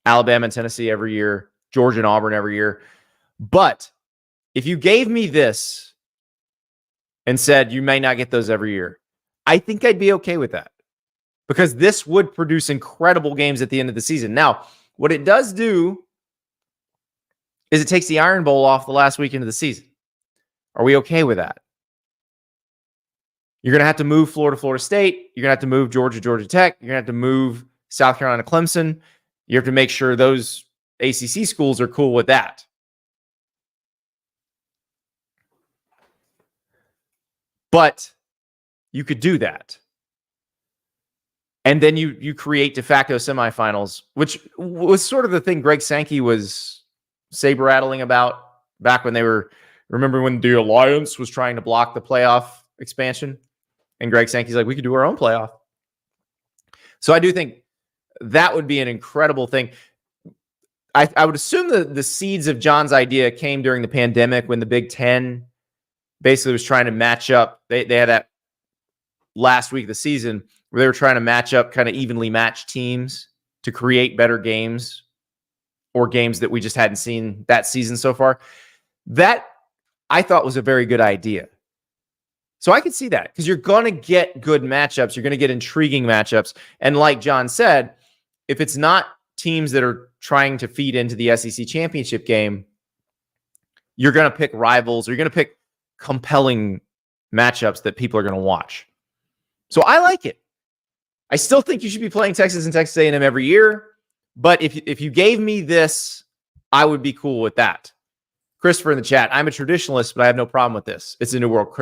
Alabama and Tennessee every year, Georgia and Auburn every year. But if you gave me this and said you may not get those every year, I think I'd be okay with that, because this would produce incredible games at the end of the season. Now, what it does do is it takes the Iron Bowl off the last weekend of the season. Are we okay with that? You're going to have to move Florida, Florida State. You're going to have to move Georgia, Georgia Tech. You're going to have to move South Carolina, Clemson. You have to make sure those ACC schools are cool with that. But you could do that. And then you create de facto semifinals, which was sort of the thing Greg Sankey was saber-rattling about back when they were, remember when the Alliance was trying to block the playoff expansion? And Greg Sankey's like, we could do our own playoff. So I do think that would be an incredible thing. I would assume the seeds of John's idea came during the pandemic when the Big Ten basically was trying to match up. They had that last week of the season where they were trying to match up kind of evenly matched teams to create better games, or games that we just hadn't seen that season so far. That I thought was a very good idea. So I could see that, because you're going to get good matchups. You're going to get intriguing matchups. And like John said, if it's not teams that are trying to feed into the SEC championship game, you're going to pick rivals, or you're going to pick compelling matchups that people are going to watch. So I like it. I still think you should be playing Texas and Texas A&M every year. But if you gave me this, I would be cool with that. Christopher in the chat, I'm a traditionalist, but I have no problem with this. It's a new world.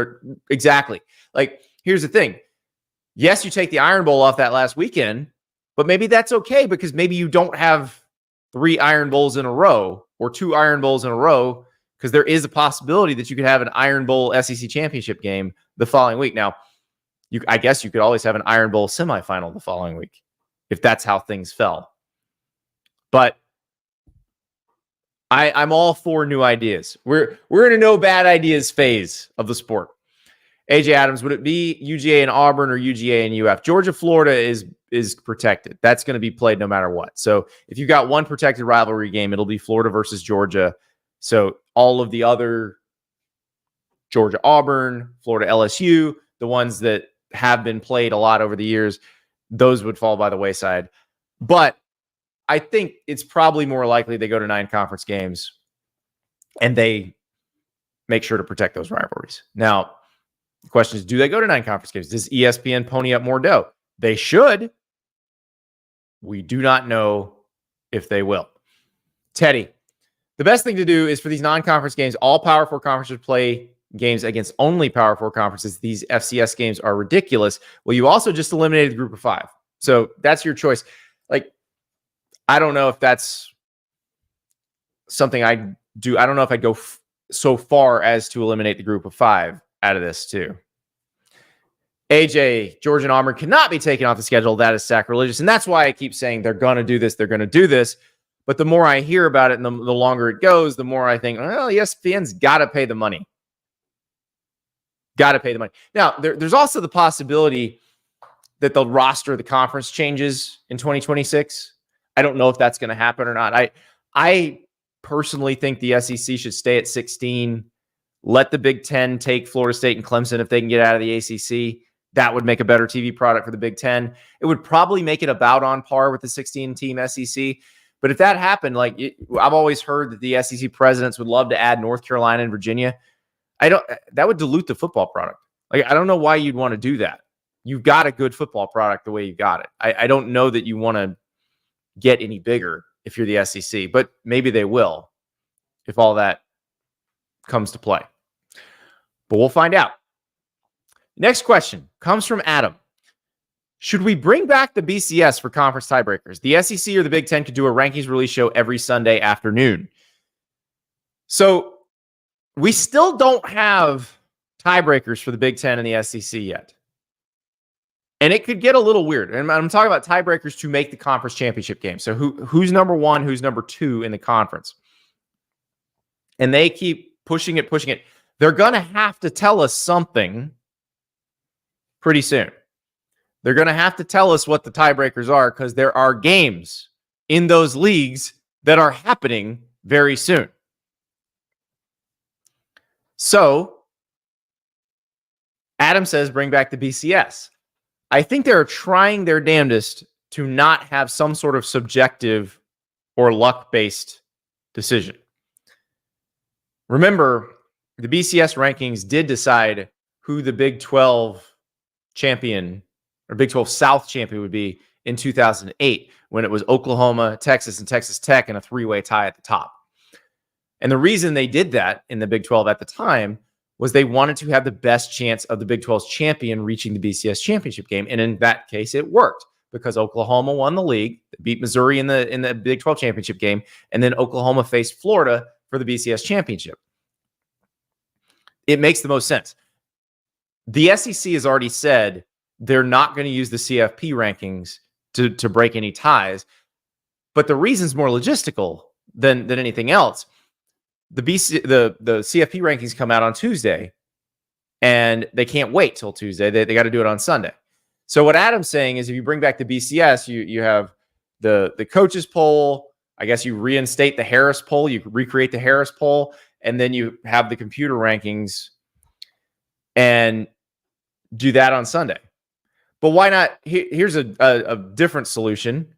Exactly. Like, here's the thing. Yes, you take the Iron Bowl off that last weekend, but maybe that's okay, because maybe you don't have 3 Iron Bowls in a row or 2 Iron Bowls in a row, because there is a possibility that you could have an Iron Bowl SEC championship game the following week. Now, I guess you could always have an Iron Bowl semifinal the following week if that's how things fell. But I'm all for new ideas. We're in a no bad ideas phase of the sport. AJ Adams, would it be UGA and Auburn or UGA and UF? Georgia, Florida is protected. That's going to be played no matter what. So if you've got one protected rivalry game, it'll be Florida versus Georgia. So all of the other Georgia, Auburn, Florida, LSU, the ones that have been played a lot over the years, those would fall by the wayside. But I think it's probably more likely they go to 9 conference games and they make sure to protect those rivalries. Now, the question is, do they go to 9 conference games? Does ESPN pony up more dough? They should. We do not know if they will. Teddy, the best thing to do is for these non-conference games, all Power 4 conferences play games against only Power 4 conferences. These FCS games are ridiculous. Well, you also just eliminated the group of 5. So that's your choice. Like, I don't know if that's something I do. I don't know if I'd go so far as to eliminate the group of 5 out of this too. AJ, Georgia and Auburn cannot be taken off the schedule. That is sacrilegious. And that's why I keep saying they're going to do this. They're going to do this. But the more I hear about it and the longer it goes, the more I think, well, ESPN's got to pay the money. Got to pay the money. Now, there's also the possibility that the roster of the conference changes in 2026. I don't know if that's going to happen or not. I personally think the SEC should stay at 16. Let the Big Ten take Florida State and Clemson if they can get out of the ACC. That would make a better TV product for the Big Ten. It would probably make it about on par with the 16-team SEC. But if that happened, I've always heard that the SEC presidents would love to add North Carolina and Virginia. That would dilute the football product. I don't know why you'd want to do that. You've got a good football product the way you got it. I don't know that you want to get any bigger if you're the SEC, but maybe they will if all that comes to play. But we'll find out. Next question comes from Adam. Should we bring back the BCS for conference tiebreakers? The SEC or the Big Ten could do a rankings release show every Sunday afternoon. So we still don't have tiebreakers for the Big Ten and the SEC yet. And it could get a little weird. And I'm talking about tiebreakers to make the conference championship game. So who's number 1, who's number 2 in the conference? And they keep pushing it. they're going to have to tell us something pretty soon. They're going to have to tell us what the tiebreakers are because there are games in those leagues that are happening very soon. So, Adam says bring back the BCS. I think they're trying their damnedest to not have some sort of subjective or luck-based decision. Remember, the BCS rankings did decide who the Big 12 champion or Big 12 South champion would be in 2008 when it was Oklahoma, Texas, and Texas Tech in a three-way tie at the top. And the reason they did that in the Big 12 at the time was they wanted to have the best chance of the Big 12's champion reaching the BCS championship game. And in that case, it worked because Oklahoma won the league, beat Missouri in the Big 12 championship game, and then Oklahoma faced Florida for the BCS championship. It makes the most sense. The SEC has already said they're not going to use the CFP rankings to break any ties, but the reason's more logistical than anything else. The CFP rankings come out on Tuesday, and they can't wait till Tuesday. They got to do it on Sunday. So what Adam's saying is if you bring back the BCS, you have the coaches poll. I guess you reinstate the Harris poll. You recreate the Harris poll, and then you have the computer rankings and do that on Sunday. But why not? Here's a different solution.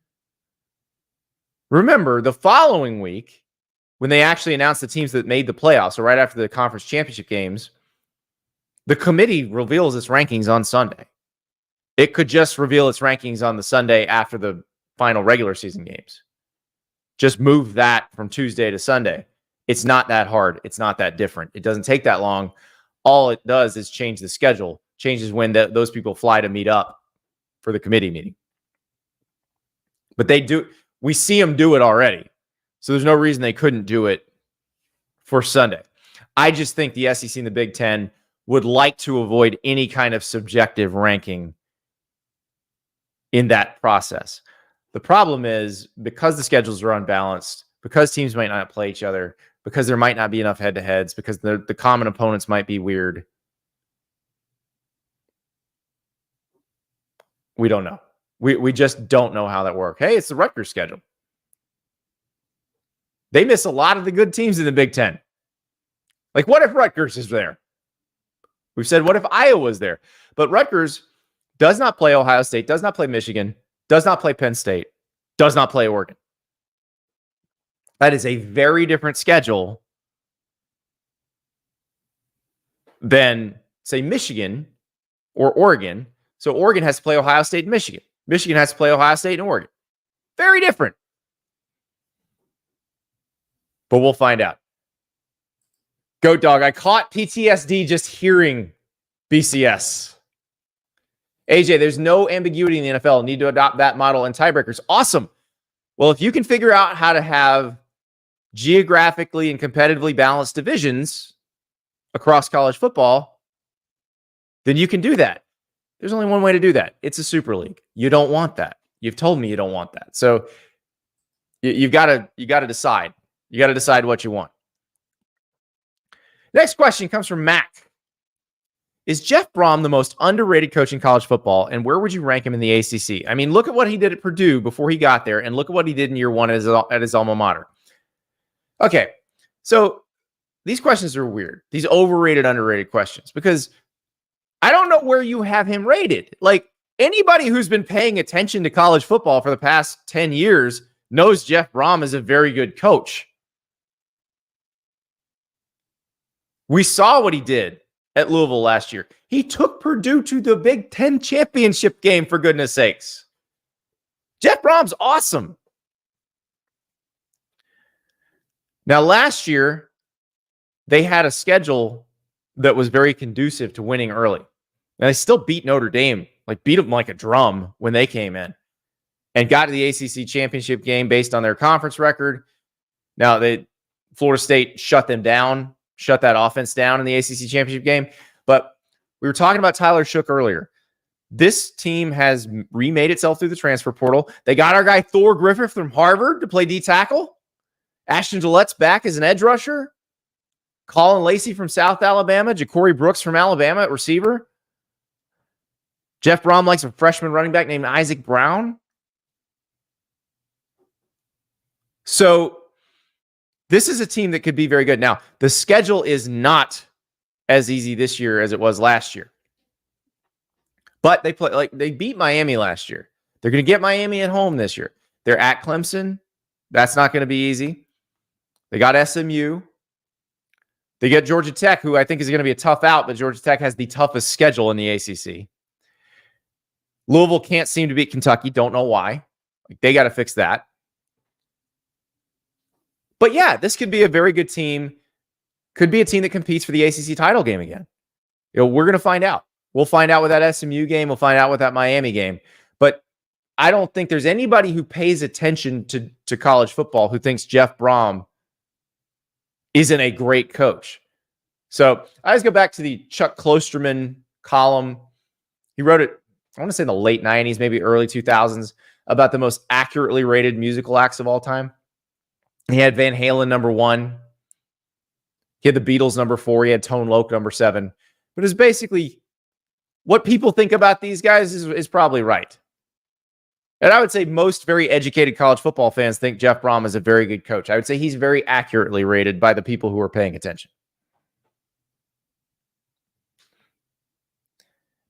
Remember, the following week, when they actually announced the teams that made the playoffs, so right after the conference championship games, the committee reveals its rankings on Sunday. It could just reveal its rankings on the Sunday after the final regular season games. Just move that from Tuesday to Sunday. It's not that hard. It's not that different. It doesn't take that long. All it does is change the schedule, changes when those people fly to meet up for the committee meeting. But we see them do it already. So there's no reason they couldn't do it for Sunday. I just think the SEC and the Big Ten would like to avoid any kind of subjective ranking in that process. The problem is because the schedules are unbalanced, because teams might not play each other, because there might not be enough head-to-heads, because the common opponents might be weird. We don't know. We just don't know how that works. Hey, it's the Rutgers schedule. They miss a lot of the good teams in the Big Ten. Like, what if Rutgers is there? We've said, what if Iowa's there? But Rutgers does not play Ohio State, does not play Michigan, does not play Penn State, does not play Oregon. That is a very different schedule than, say, Michigan or Oregon. So Oregon has to play Ohio State and Michigan. Michigan has to play Ohio State and Oregon. Very different. But we'll find out. Goat Dog, I caught PTSD just hearing BCS. AJ, there's no ambiguity in the NFL. Need to adopt that model and tiebreakers. Awesome. Well, if you can figure out how to have geographically and competitively balanced divisions across college football, then you can do that. There's only one way to do that. It's a super league. You don't want that. You've told me you don't want that. So you got to decide. You got to decide what you want. Next question comes from Mac. Is Jeff Brohm the most underrated coach in college football, and where would you rank him in the ACC? I mean, look at what he did at Purdue before he got there, and look at what he did in year one at his alma mater. Okay, so these questions are weird. These overrated, underrated questions, because I don't know where you have him rated. Like, anybody who's been paying attention to college football for the past 10 years knows Jeff Brohm is a very good coach. We saw what he did at Louisville last year. He took Purdue to the Big Ten championship game, for goodness sakes. Jeff Brom's awesome. Now, last year, they had a schedule that was very conducive to winning early. And they still beat Notre Dame, beat them like a drum when they came in, and got to the ACC championship game based on their conference record. Now, Florida State shut them down, shut that offense down in the ACC championship game. But we were talking about Tyler Shook earlier. This team has remade itself through the transfer portal. They got our guy Thor Griffith from Harvard to play D tackle. Ashton Gillette's back as an edge rusher. Colin Lacey from South Alabama, Ja'Cory Brooks from Alabama at receiver. Jeff Brohm likes a freshman running back named Isaac Brown. So this is a team that could be very good. Now, the schedule is not as easy this year as it was last year. But they beat Miami last year. They're going to get Miami at home this year. They're at Clemson. That's not going to be easy. They got SMU. They get Georgia Tech, who I think is going to be a tough out, but Georgia Tech has the toughest schedule in the ACC. Louisville can't seem to beat Kentucky. Don't know why. They got to fix that. But yeah, this could be a very good team. Could be a team that competes for the ACC title game again. We're going to find out. We'll find out with that SMU game. We'll find out with that Miami game. But I don't think there's anybody who pays attention to college football who thinks Jeff Brohm isn't a great coach. So I always go back to the Chuck Klosterman column. He wrote it, I want to say in the late 90s, maybe early 2000s, about the most accurately rated musical acts of all time. He had Van Halen number 1. He had the Beatles number 4. He had Tone Loc number 7. But it's basically what people think about these guys is probably right. And I would say most very educated college football fans think Jeff Brohm is a very good coach. I would say he's very accurately rated by the people who are paying attention.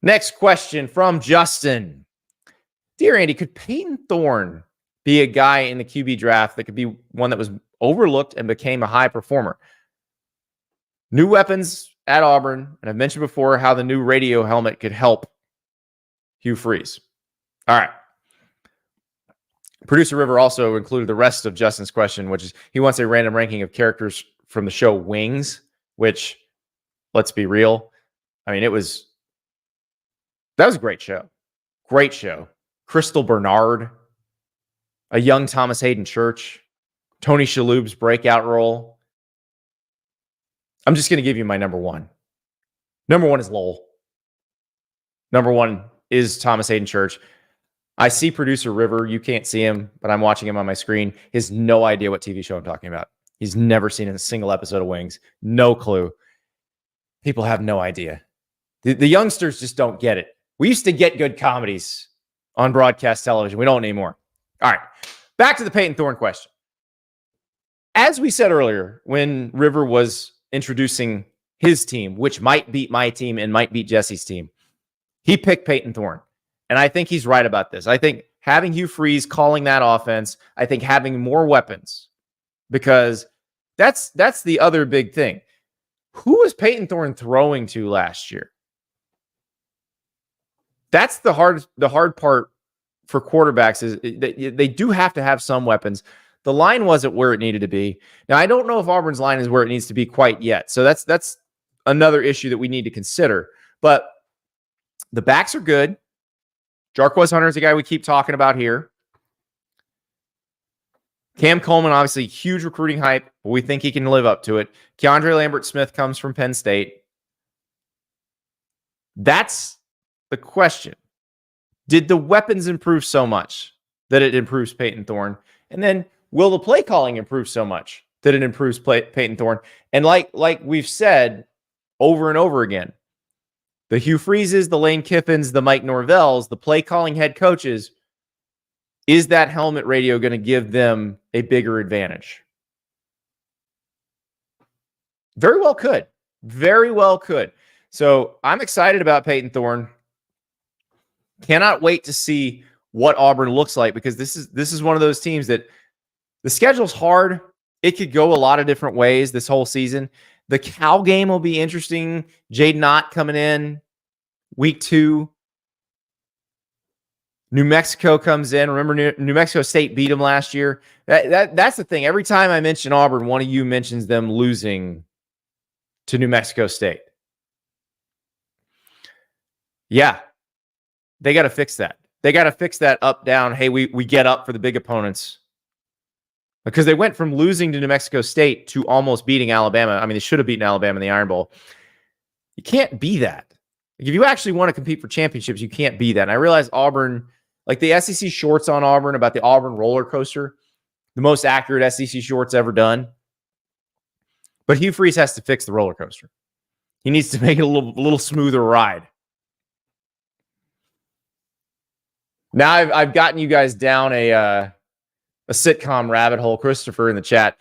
Next question from Justin. Dear Andy, could Payton Thorne be a guy in the QB draft that could be one that was overlooked and became a high performer? New weapons at Auburn, and I've mentioned before how the new radio helmet could help Hugh Freeze. All right. Producer River also included the rest of Justin's question, which is he wants a random ranking of characters from the show Wings, which, let's be real, I mean, that was a great show. Great show. Crystal Bernard, a young Thomas Hayden Church, Tony Shalhoub's breakout role. I'm just going to give you my number one. Number one is Lowell. Number one is Thomas Hayden Church. I see producer River. You can't see him, but I'm watching him on my screen. He has no idea what TV show I'm talking about. He's never seen a single episode of Wings. No clue. People have no idea. The youngsters just don't get it. We used to get good comedies on broadcast television. We don't anymore. All right. Back to the Payton Thorne question. As we said earlier, when River was introducing his team, which might beat my team and might beat Jesse's team, he picked Payton Thorne. And I think he's right about this. I think having Hugh Freeze calling that offense, I think having more weapons, because that's the other big thing. Who was Payton Thorne throwing to last year? That's the hard part for quarterbacks is they do have to have some weapons. The line wasn't where it needed to be. Now, I don't know if Auburn's line is where it needs to be quite yet. So that's another issue that we need to consider. But the backs are good. Jarquez Hunter is the guy we keep talking about here. Cam Coleman, obviously, huge recruiting hype, but we think he can live up to it. Keandre Lambert-Smith comes from Penn State. That's the question. Did the weapons improve so much that it improves Payton Thorne? And then will the play calling improve so much that it improves Payton Thorne? And like we've said over and over again, the Hugh Freezes, the Lane Kiffins, the Mike Norvells, the play calling head coaches, is that helmet radio going to give them a bigger advantage? Very well could. Very well could. So I'm excited about Payton Thorne. Cannot wait to see what Auburn looks like, because this is one of those teams that the schedule's hard. It could go a lot of different ways this whole season. The Cal game will be interesting. Jaden Ott coming in week 2. New Mexico comes in. Remember, New Mexico State beat them last year. That's the thing. Every time I mention Auburn, one of you mentions them losing to New Mexico State. Yeah, they got to fix that. They got to fix that up, down. Hey, we get up for the big opponents. Because they went from losing to New Mexico State to almost beating Alabama. I mean, they should have beaten Alabama in the Iron Bowl. You can't be that. Like, if you actually want to compete for championships, you can't be that. And I realize Auburn, like the SEC shorts on Auburn about the Auburn roller coaster, the most accurate SEC shorts ever done. But Hugh Freeze has to fix the roller coaster. He needs to make it a little smoother ride. Now I've gotten you guys down a sitcom rabbit hole. Christopher in the chat.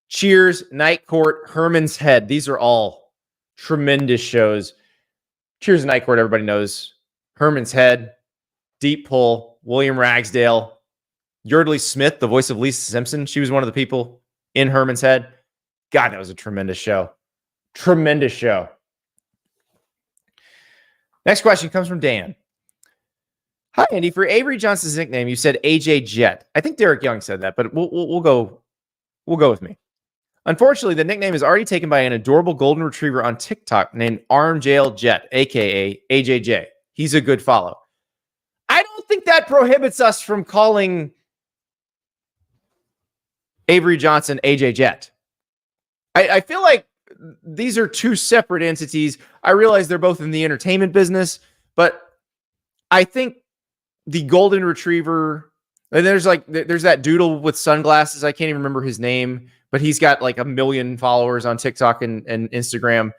Cheers, Night Court, Herman's Head. These are all tremendous shows. Cheers, Night Court, everybody knows. Herman's Head, Deep Pull, William Ragsdale, Yardley Smith, the voice of Lisa Simpson. She was one of the people in Herman's Head. God, that was a tremendous show. Tremendous show. Next question comes from Dan. Hi, Andy. For Avery Johnson's nickname, you said AJ Jet. I think Derek Young said that, but we'll go with me. Unfortunately, the nickname is already taken by an adorable golden retriever on TikTok named Arm Jail Jet, aka AJJ. He's a good follow. I don't think that prohibits us from calling Avery Johnson AJ Jet. I feel like these are two separate entities. I realize they're both in the entertainment business, but I think the golden retriever, and there's that doodle with sunglasses. I can't even remember his name, but he's got like 1 million followers on TikTok and Instagram.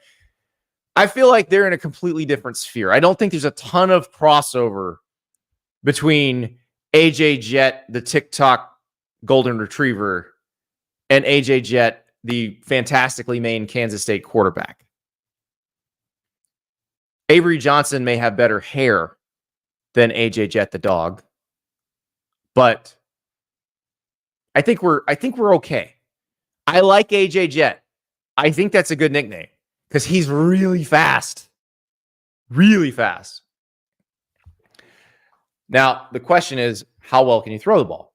I feel like they're in a completely different sphere. I don't think there's a ton of crossover between AJ Jet, the TikTok golden retriever, and AJ Jet, the fantastically named Kansas State quarterback. Avery Johnson may have better hair than AJ Jet, the dog, but I think we're okay. I like AJ Jet. I think that's a good nickname because he's really fast. Really fast. Now, the question is, how well can you throw the ball?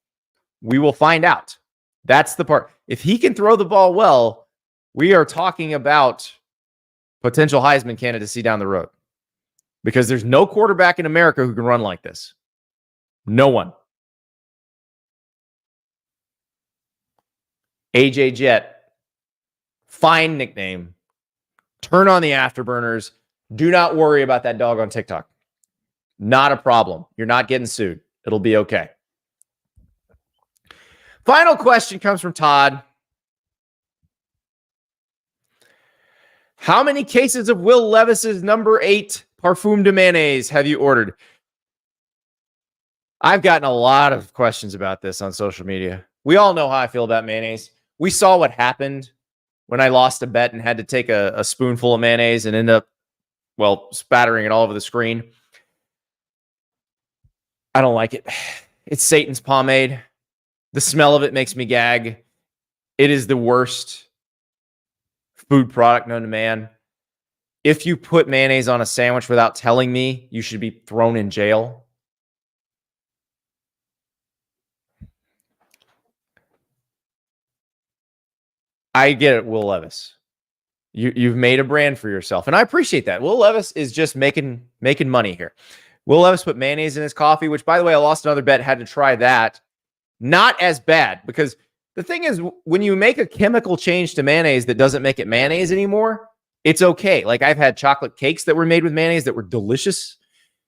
We will find out. That's the part. If he can throw the ball well, we are talking about potential Heisman candidacy down the road because there's no quarterback in America who can run like this. No one. AJ Jet, fine nickname. Turn on the afterburners. Do not worry about that dog on TikTok. Not a problem. You're not getting sued. It'll be okay. Final question comes from Todd. How many cases of Will Levis's number 8 Parfum de Mayonnaise have you ordered? I've gotten a lot of questions about this on social media. We all know how I feel about mayonnaise. We saw what happened when I lost a bet and had to take a spoonful of mayonnaise and end up, spattering it all over the screen. I don't like it. It's Satan's pomade. The smell of it makes me gag. It is the worst food product known to man. If you put mayonnaise on a sandwich without telling me, you should be thrown in jail. I get it, Will Levis. You've made a brand for yourself, and I appreciate that. Will Levis is just making money here. Will Levis put mayonnaise in his coffee, which, by the way, I lost another bet, had to try that. Not as bad, because the thing is, when you make a chemical change to mayonnaise that doesn't make it mayonnaise anymore, it's okay. Like, I've had chocolate cakes that were made with mayonnaise that were delicious.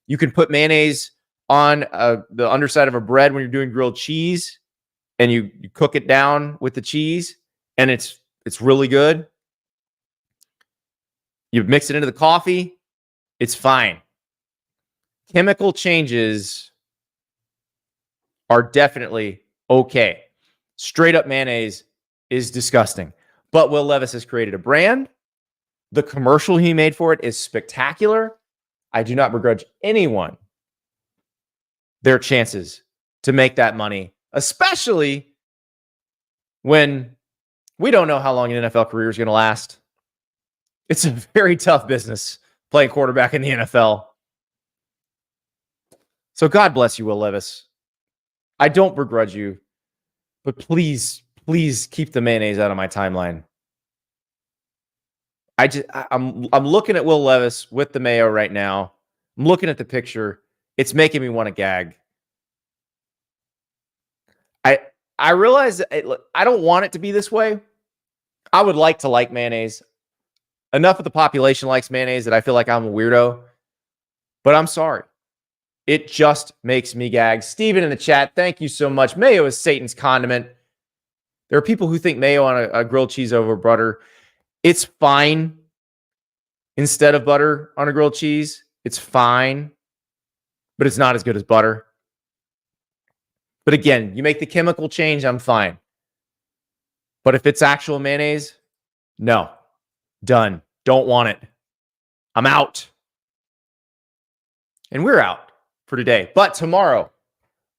You can put mayonnaise on the underside of a bread when you're doing grilled cheese, and you cook it down with the cheese, and it's really good. You mix it into the coffee, it's fine. Chemical changes are definitely okay. Straight up mayonnaise is disgusting. But Will Levis has created a brand. The commercial he made for it is spectacular. I do not begrudge anyone their chances to make that money, especially when we don't know how long an NFL career is going to last. It's a very tough business playing quarterback in the NFL. So God bless you, Will Levis. I don't begrudge you, but please keep the mayonnaise out of my timeline. I'm looking at Will Levis with the mayo right now. I'm looking at the picture. It's making me want to gag. I realize I don't want it to be this way. I would like to like mayonnaise. Enough of the population likes mayonnaise that I feel like I'm a weirdo. But I'm sorry. It just makes me gag. Steven in the chat, thank you so much. Mayo is Satan's condiment. There are people who think mayo on a grilled cheese over butter It's fine instead of butter on a grilled cheese. It's fine, but it's not as good as butter. But again, you make the chemical change, I'm fine. But if it's actual mayonnaise, no. Done. Don't want it. I'm out. And we're out for today. But tomorrow,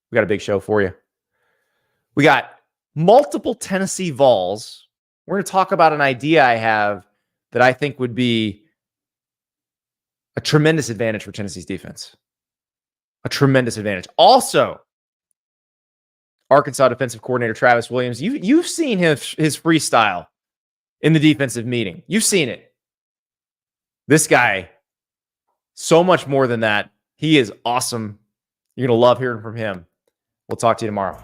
we got a big show for you. We got multiple Tennessee Vols. We're going to talk about an idea I have that I think would be a tremendous advantage for Tennessee's defense. A tremendous advantage. Also, Arkansas defensive coordinator Travis Williams, you've seen his freestyle in the defensive meeting. You've seen it. This guy, so much more than that. He is awesome. You're going to love hearing from him. We'll talk to you tomorrow.